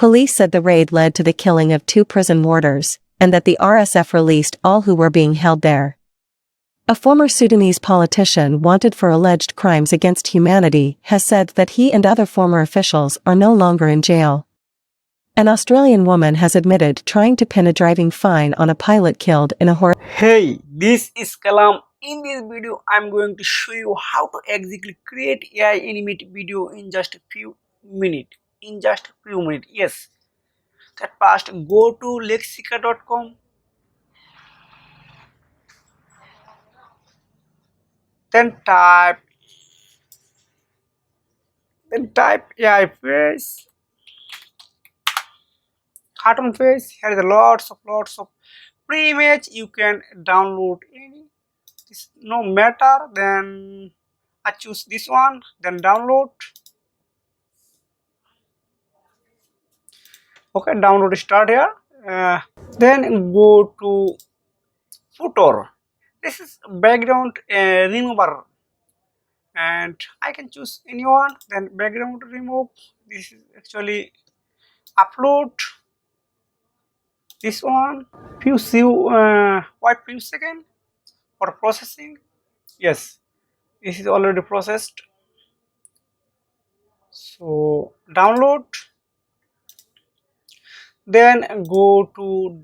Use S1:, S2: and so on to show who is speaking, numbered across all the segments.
S1: Police said the raid led to the killing of 2 prison warders, and that the RSF released all who were being held there. A former Sudanese politician wanted for alleged crimes against humanity has said that he and other former officials are no longer in jail. An Australian woman has admitted trying to pin a driving fine on a pilot killed in a horrific.
S2: Hey, this is Kalam. In this video, I'm going to show you how to exactly create AI animated video in just a few minutes. Yes. That first, go to lexica.com. Then type AI face, cartoon face. Here is a lots of free image. You can download any. This no matter. Then I choose this one. Then download. Okay, download start here. Then go to footer. This is background remover, and I can choose anyone. Then background remove. This is actually upload. This one wait few seconds for processing. Yes, this is already processed. So download. Then go to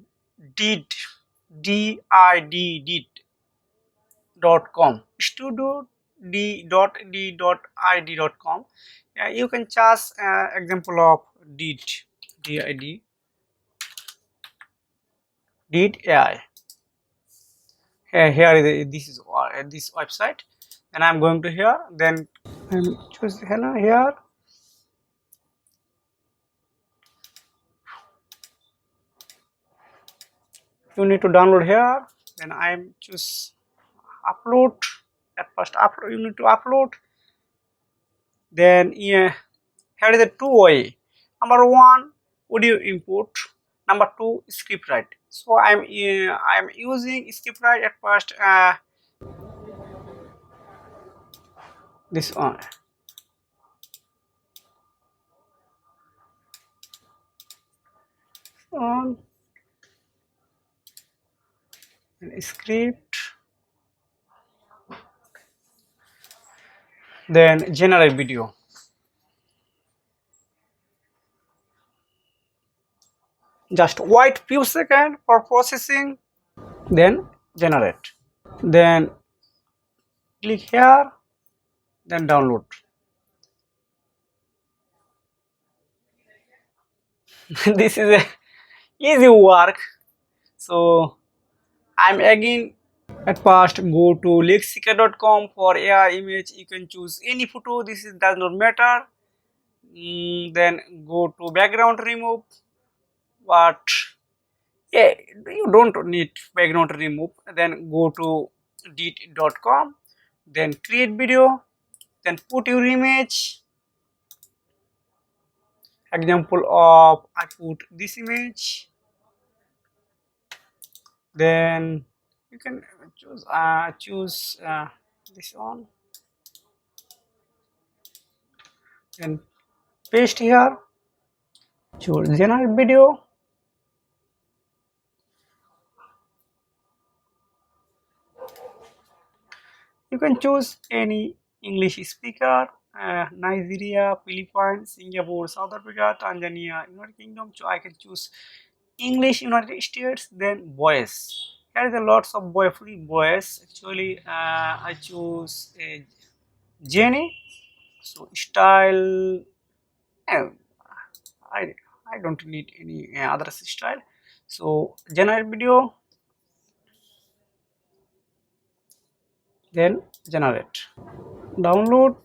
S2: did did.com studio d.id.com. You can choose example of did AI. Here is this website, and I'm going to here. Then choose hello here. You need to download here. Then I'm choose upload. At first upload, you need to upload. Then here is the two way. Number one, audio input. Number two, script write. So I'm using script write at first. This one. And script. Then generate video. Just wait few seconds for processing. Then generate. Then click here. Then download. This is a easy work. So I'm again at first go to lexica.com for AI image. You can choose any photo. This is does not matter. Then go to background remove. But yeah, you don't need background remove. Then go to did.com. Then create video. Then put your image. Example of I put this image. Then you can choose this one. Then paste here. Choose generate video. You can choose any English speaker. Nigeria, Philippines, Singapore, South Africa, Tanzania, United Kingdom. So I can choose English, United States. Then voice. Here is a lots of free voice. Actually, I choose Jenny. So style. uh, I don't need any other style. So generate video. Then generate. Download.